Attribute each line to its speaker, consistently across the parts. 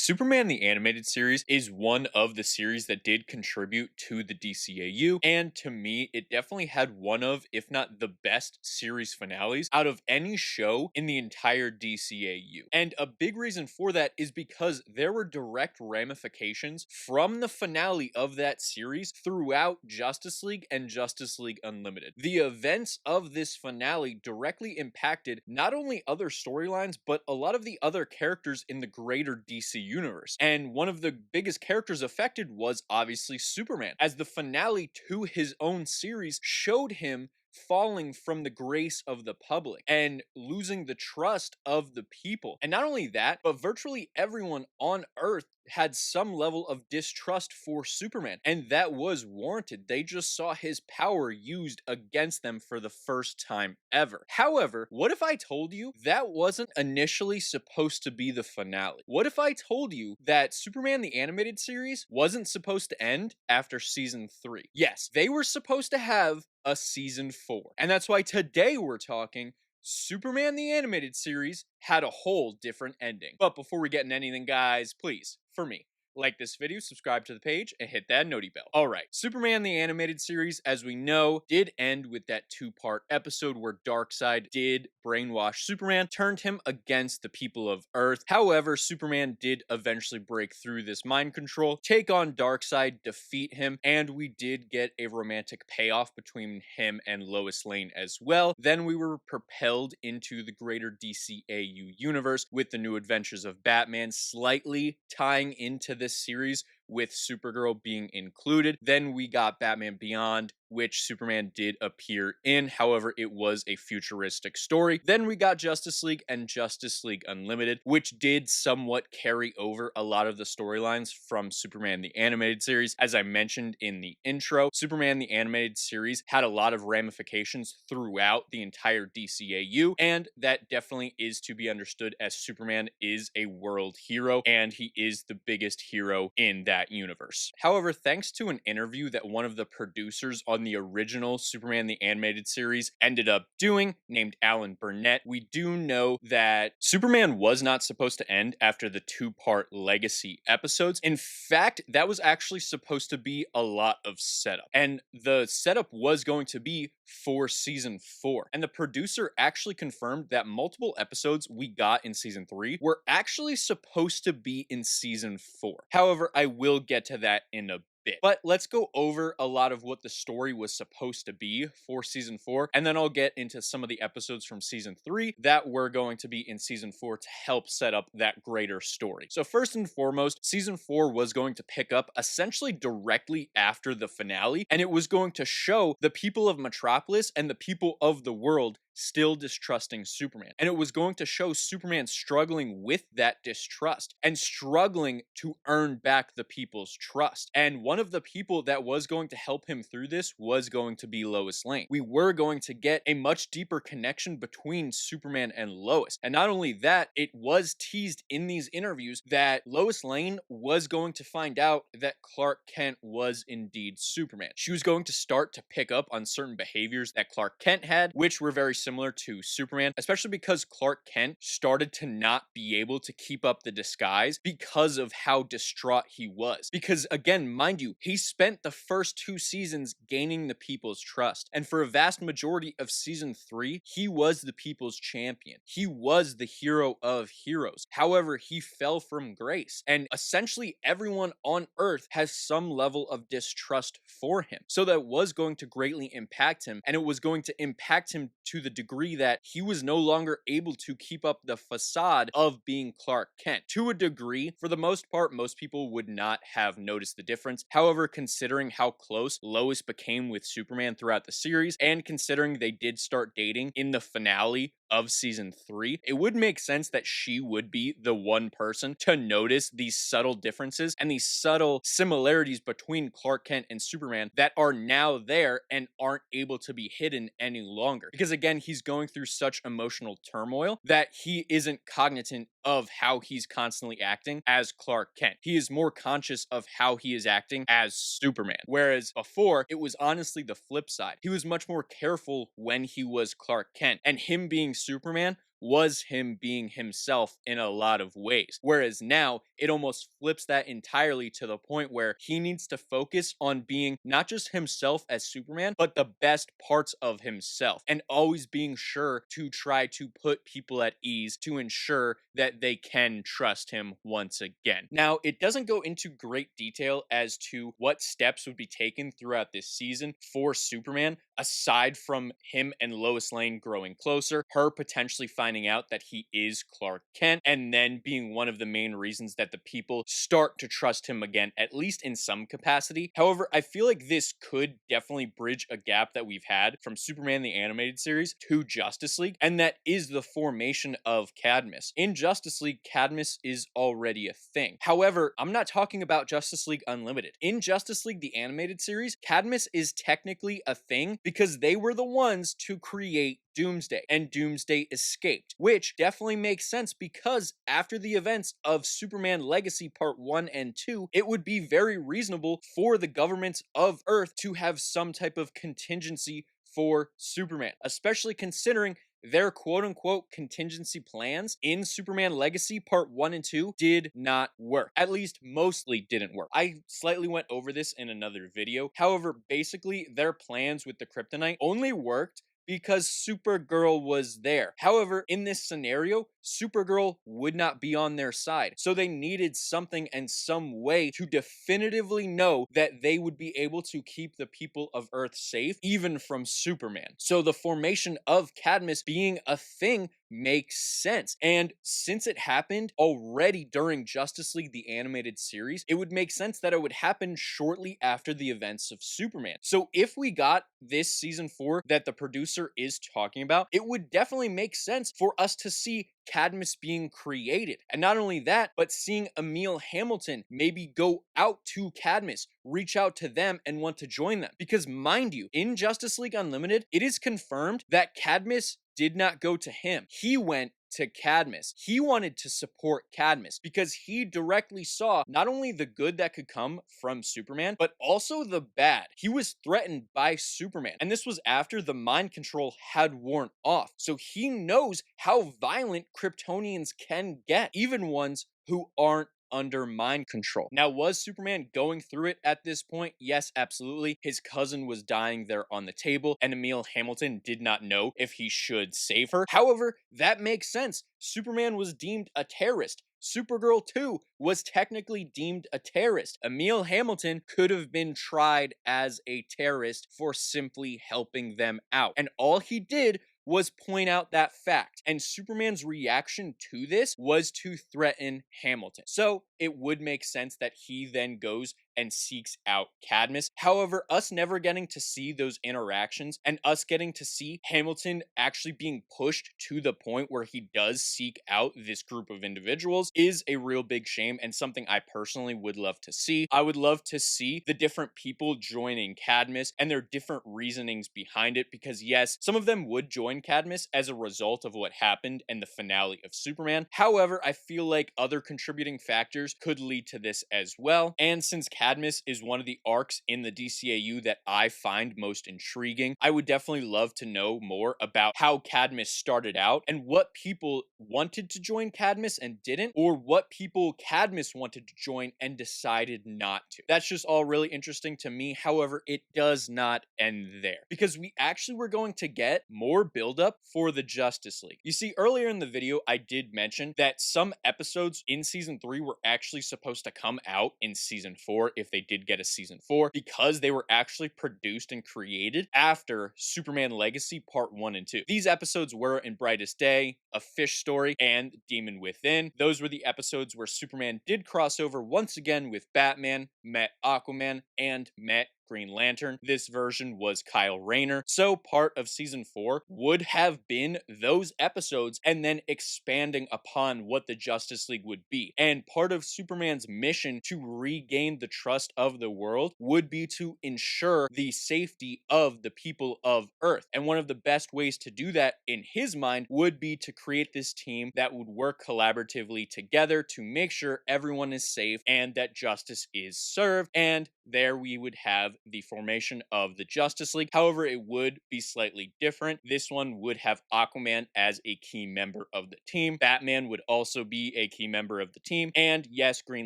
Speaker 1: Superman the Animated Series is one of the series that did contribute to the DCAU, and to me, it definitely had one of, if not the best series finales out of any show in the entire DCAU. And a big reason for that is because there were direct ramifications from the finale of that series throughout Justice League and Justice League Unlimited. The events of this finale directly impacted not only other storylines, but a lot of the other characters in the greater DC universe. And one of the biggest characters affected was obviously Superman, as the finale to his own series showed him falling from the grace of the public and losing the trust of the people. And not only that, but virtually everyone on Earth had some level of distrust for Superman, and that was warranted. They just saw his power used against them for the first time ever. However, what if I told you that wasn't initially supposed to be the finale? What if I told you that Superman the Animated Series wasn't supposed to end after season 3? Yes, they were supposed to have a season 4. And that's why today we're talking Superman the Animated Series had a whole different ending. But before we get into anything, guys, please, for me, like this video, subscribe to the page, and hit that noti bell. Alright, Superman the Animated Series, as we know, did end with that 2-part episode where Darkseid did brainwash Superman, turned him against the people of Earth. However, Superman did eventually break through this mind control, take on Darkseid, defeat him, and we did get a romantic payoff between him and Lois Lane as well. Then we were propelled into the greater DCAU universe with the new adventures of Batman, slightly tying into this series with Supergirl being included. Then we got Batman Beyond, which Superman did appear in. However, it was a futuristic story. Then we got Justice League and Justice League Unlimited, which did somewhat carry over a lot of the storylines from Superman the Animated Series. As I mentioned in the intro, Superman the Animated Series had a lot of ramifications throughout the entire DCAU, and that definitely is to be understood, as Superman is a world hero, and he is the biggest hero in that universe. However, thanks to an interview that one of the producers on the original Superman the Animated Series ended up doing, named Alan Burnett, we do know that Superman was not supposed to end after the 2-part legacy episodes. In fact, that was actually supposed to be a lot of setup, and the setup was going to be for season 4. And the producer actually confirmed that multiple episodes we got in season 3 were actually supposed to be in season 4. However, I will get to that in a bit. But let's go over a lot of what the story was supposed to be for season 4, and then I'll get into some of the episodes from season 3 that were going to be in season 4 to help set up that greater story. So first and foremost, season 4 was going to pick up essentially directly after the finale, and it was going to show the people of Metropolis and the people of the world still distrusting Superman. And it was going to show Superman struggling with that distrust and struggling to earn back the people's trust. And one of the people that was going to help him through this was going to be Lois Lane. We were going to get a much deeper connection between Superman and Lois. And not only that, it was teased in these interviews that Lois Lane was going to find out that Clark Kent was indeed Superman. She was going to start to pick up on certain behaviors that Clark Kent had, which were very similar to Superman, especially because Clark Kent started to not be able to keep up the disguise because of how distraught he was. Because again, mind you, he spent the first 2 seasons gaining the people's trust. And for a vast majority of season 3, he was the people's champion. He was the hero of heroes. However, he fell from grace. And essentially everyone on Earth has some level of distrust for him. So that was going to greatly impact him. And it was going to impact him to the degree that he was no longer able to keep up the facade of being Clark Kent. To a degree, for the most part, most people would not have noticed the difference. However, considering how close Lois became with Superman throughout the series, and considering they did start dating in the finale of season 3, it would make sense that she would be the one person to notice these subtle differences and these subtle similarities between Clark Kent and Superman that are now there and aren't able to be hidden any longer. Because again, he's going through such emotional turmoil that he isn't cognizant of how he's constantly acting as Clark Kent. He is more conscious of how he is acting as Superman. Whereas before, it was honestly the flip side. He was much more careful when he was Clark Kent, and him being Superman was him being himself in a lot of ways. Whereas now it almost flips that entirely to the point where he needs to focus on being not just himself as Superman, but the best parts of himself, and always being sure to try to put people at ease to ensure that they can trust him once again. Now, it doesn't go into great detail as to what steps would be taken throughout this season for Superman, aside from him and Lois Lane growing closer, her potentially finding out that he is Clark Kent, and then being one of the main reasons that the people start to trust him again, at least in some capacity. However, I feel like this could definitely bridge a gap that we've had from Superman the Animated Series to Justice League, and that is the formation of Cadmus. In Justice League, Cadmus is already a thing. However, I'm not talking about Justice League Unlimited. In Justice League the Animated Series, Cadmus is technically a thing because they were the ones to create Doomsday, and Doomsday escaped, which definitely makes sense because after the events of Superman Legacy Part 1 and 2, it would be very reasonable for the governments of Earth to have some type of contingency for Superman, especially considering their quote-unquote contingency plans in Superman Legacy Part 1 and 2 did not work. At least mostly didn't work. I slightly went over this in another video. However, basically their plans with the kryptonite only worked because Supergirl was there. However, in this scenario, Supergirl would not be on their side. So they needed something and some way to definitively know that they would be able to keep the people of Earth safe, even from Superman. So the formation of Cadmus being a thing makes sense. And since it happened already during Justice League the Animated Series, it would make sense that it would happen shortly after the events of Superman. So if we got this season 4 that the producer is talking about, it would definitely make sense for us to see Cadmus being created. And not only that, but seeing Emil Hamilton maybe go out to Cadmus, reach out to them and want to join them. Because mind you, in Justice League Unlimited, it is confirmed that Cadmus did not go to him. He went to Cadmus. He wanted to support Cadmus because he directly saw not only the good that could come from Superman, but also the bad. He was threatened by Superman, and this was after the mind control had worn off. So he knows how violent Kryptonians can get, even ones who aren't under mind control. Now, was Superman going through it at this point? Yes, absolutely. His cousin was dying there on the table, and Emil Hamilton did not know if he should save her. However, that makes sense. Superman was deemed a terrorist. Supergirl too was technically deemed a terrorist. Emil Hamilton could have been tried as a terrorist for simply helping them out. And all he did was point out that fact. And Superman's reaction to this was to threaten Hamilton. So it would make sense that he then goes and seeks out Cadmus. However, us never getting to see those interactions and us getting to see Hamilton actually being pushed to the point where he does seek out this group of individuals is a real big shame and something I personally would love to see. I would love to see the different people joining Cadmus and their different reasonings behind it, because yes, some of them would join Cadmus as a result of what happened in the finale of Superman. However, I feel like other contributing factors could lead to this as well. And since Cadmus is one of the arcs in the DCAU that I find most intriguing, I would definitely love to know more about how Cadmus started out and what people wanted to join Cadmus and didn't, or what people Cadmus wanted to join and decided not to. That's just all really interesting to me. However, it does not end there, because we actually were going to get more buildup for the Justice League. You see, earlier in the video, I did mention that some episodes in season 3 were actually supposed to come out in season 4 if they did get a season 4, because they were actually produced and created after Superman Legacy Part 1 and 2. These episodes were In Brightest Day, A Fish Story, and Demon Within. Those were the episodes where Superman did cross over once again with Batman, met Aquaman, and met Green Lantern. This version was Kyle Rayner. So part of season 4 would have been those episodes and then expanding upon what the Justice League would be. And part of Superman's mission to regain the trust of the world would be to ensure the safety of the people of Earth. And one of the best ways to do that in his mind would be to create this team that would work collaboratively together to make sure everyone is safe and that justice is served. And there we would have the formation of the Justice League. However, it would be slightly different. This one would have Aquaman as a key member of the team. Batman would also be a key member of the team. And yes, Green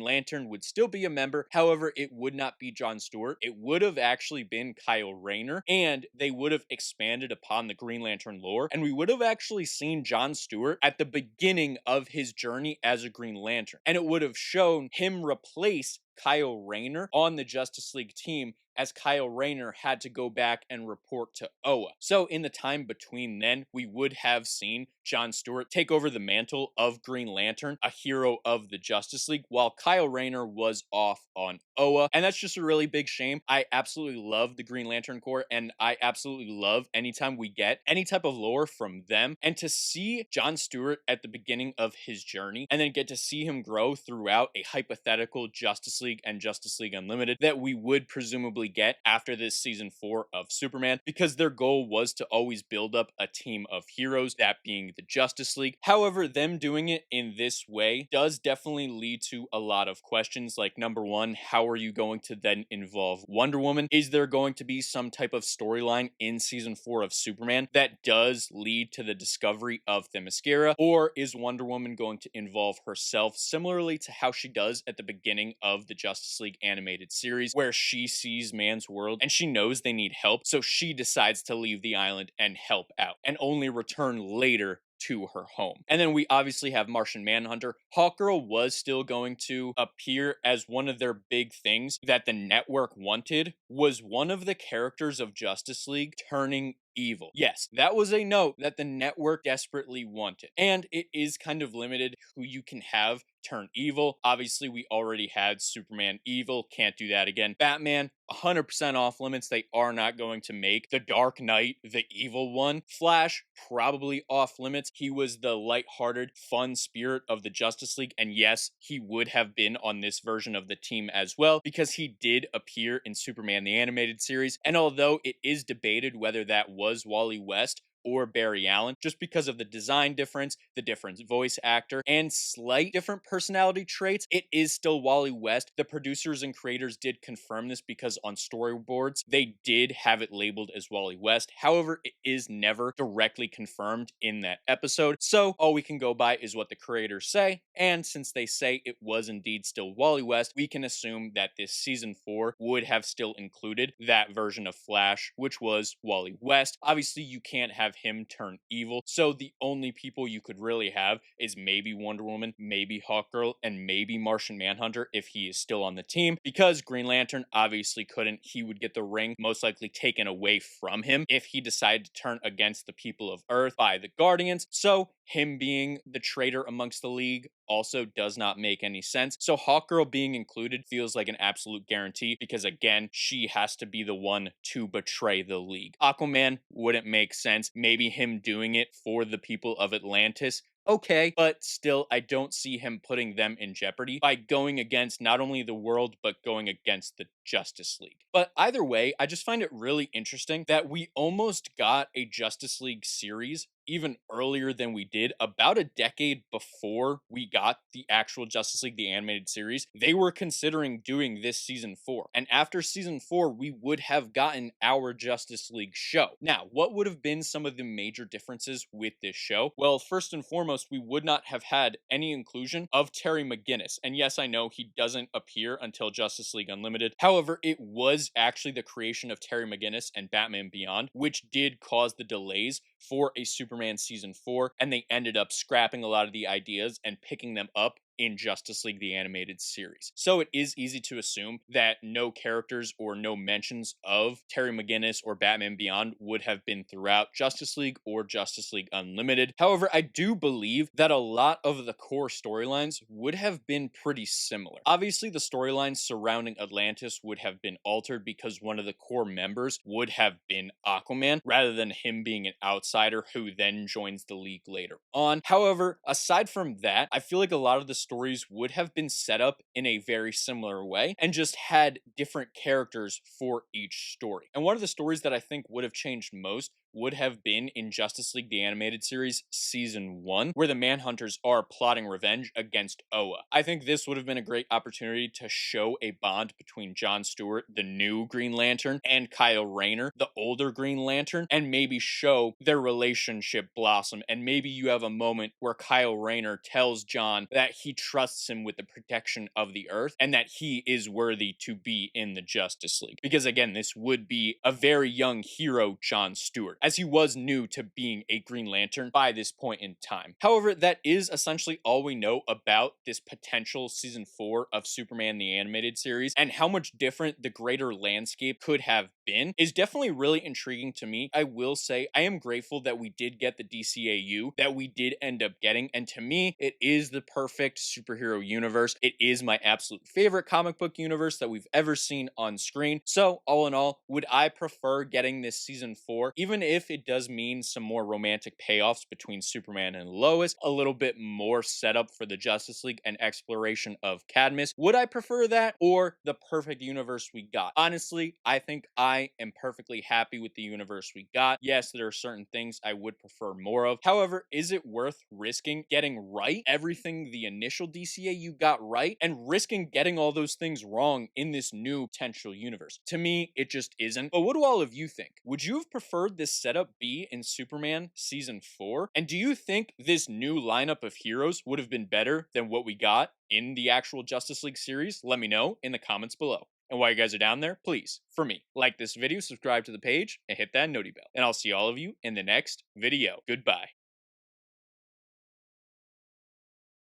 Speaker 1: Lantern would still be a member. However, it would not be John Stewart. It would have actually been Kyle Rayner, and they would have expanded upon the Green Lantern lore. And we would have actually seen John Stewart at the beginning of his journey as a Green Lantern. And it would have shown him replace Kyle Rayner on the Justice League team, as Kyle Rayner had to go back and report to Oa. So in the time between then, we would have seen John Stewart take over the mantle of Green Lantern, a hero of the Justice League, while Kyle Rayner was off on Oa. And that's just a really big shame. I absolutely love the Green Lantern Corps, and I absolutely love anytime we get any type of lore from them. And to see John Stewart at the beginning of his journey, and then get to see him grow throughout a hypothetical Justice League and Justice League Unlimited that we would presumably get after this season 4 of Superman, because their goal was to always build up a team of heroes, that being the Justice League. However, them doing it in this way does definitely lead to a lot of questions, like number one, how are you going to then involve Wonder Woman? Is there going to be some type of storyline in season 4 of Superman that does lead to the discovery of Themyscira, or is Wonder Woman going to involve herself similarly to how she does at the beginning of the Justice League animated series, where she sees man's world and she knows they need help, so she decides to leave the island and help out, and only return later to her home. And then we obviously have Martian Manhunter. Hawkgirl was still going to appear, as one of their big things that the network wanted was one of the characters of Justice League turning evil. Yes, that was a note that the network desperately wanted. And it is kind of limited who you can have turn evil. Obviously, we already had Superman evil. Can't do that again. Batman, 100% off limits. They are not going to make the Dark Knight the evil one. Flash, probably off limits. He was the lighthearted, fun spirit of the Justice League. And yes, he would have been on this version of the team as well, because he did appear in Superman the Animated Series. And although it is debated whether that was Wally West or Barry Allen, just because of the design difference, the different voice actor, and slight different personality traits, it is still Wally West. The producers and creators did confirm this, because on storyboards, they did have it labeled as Wally West. However, it is never directly confirmed in that episode, so all we can go by is what the creators say, and since they say it was indeed still Wally West, we can assume that this season 4 would have still included that version of Flash, which was Wally West. Obviously, you can't have him turn evil, so the only people you could really have is maybe Wonder Woman, maybe Hawkgirl, and maybe Martian Manhunter if he is still on the team, because Green Lantern obviously couldn't. He would get the ring most likely taken away from him if he decided to turn against the people of Earth by the Guardians, so him being the traitor amongst the League also does not make any sense. So Hawkgirl being included feels like an absolute guarantee, because again, she has to be the one to betray the League. Aquaman wouldn't make sense. Maybe him doing it for the people of Atlantis, okay, but still, I don't see him putting them in jeopardy by going against not only the world, but going against the Justice League. But either way, I just find it really interesting that we almost got a Justice League series even earlier than we did, about a decade before we got the actual Justice League, the animated series. They were considering doing this season 4. And after season 4, we would have gotten our Justice League show. Now, what would have been some of the major differences with this show? Well, first and foremost, we would not have had any inclusion of Terry McGinnis. And yes, I know he doesn't appear until Justice League Unlimited. However, it was actually the creation of Terry McGinnis and Batman Beyond, which did cause the delays for a Superman season 4, and they ended up scrapping a lot of the ideas and picking them up in Justice League the Animated Series. So it is easy to assume that no characters or no mentions of Terry McGinnis or Batman Beyond would have been throughout Justice League or Justice League Unlimited. However, I do believe that a lot of the core storylines would have been pretty similar. Obviously, the storylines surrounding Atlantis would have been altered, because one of the core members would have been Aquaman, rather than him being an outsider who then joins the League later on. However, aside from that, I feel like a lot of the stories would have been set up in a very similar way and just had different characters for each story. And one of the stories that I think would have changed most would have been in Justice League the Animated Series Season 1, where the Manhunters are plotting revenge against Oa. I think this would have been a great opportunity to show a bond between John Stewart, the new Green Lantern, and Kyle Rayner, the older Green Lantern, and maybe show their relationship blossom. And maybe you have a moment where Kyle Rayner tells John that he trusts him with the protection of the Earth and that he is worthy to be in the Justice League. Because again, this would be a very young hero, John Stewart, as he was new to being a Green Lantern by this point in time. However, that is essentially all we know about this potential season 4 of Superman the Animated Series, and how much different the greater landscape could have been is definitely really intriguing to me. I will say I am grateful that we did get the DCAU, that we did end up getting, and to me, it is the perfect superhero universe. It is my absolute favorite comic book universe that we've ever seen on screen. So, all in all, would I prefer getting this season 4, even if it does mean some more romantic payoffs between Superman and Lois, a little bit more setup for the Justice League and exploration of Cadmus? Would I prefer that or the perfect universe we got? Honestly, I think I am perfectly happy with the universe we got. Yes, there are certain things I would prefer more of. However, is it worth risking getting right everything the initial DCAU got right and risking getting all those things wrong in this new potential universe? To me, it just isn't. But what do all of you think? Would you have preferred this setup be in Superman Season 4? And do you think this new lineup of heroes would have been better than what we got in the actual Justice League series? Let me know in the comments below. And while you guys are down there, please, for me, like this video, subscribe to the page, and hit that noti bell. And I'll see all of you in the next video. Goodbye.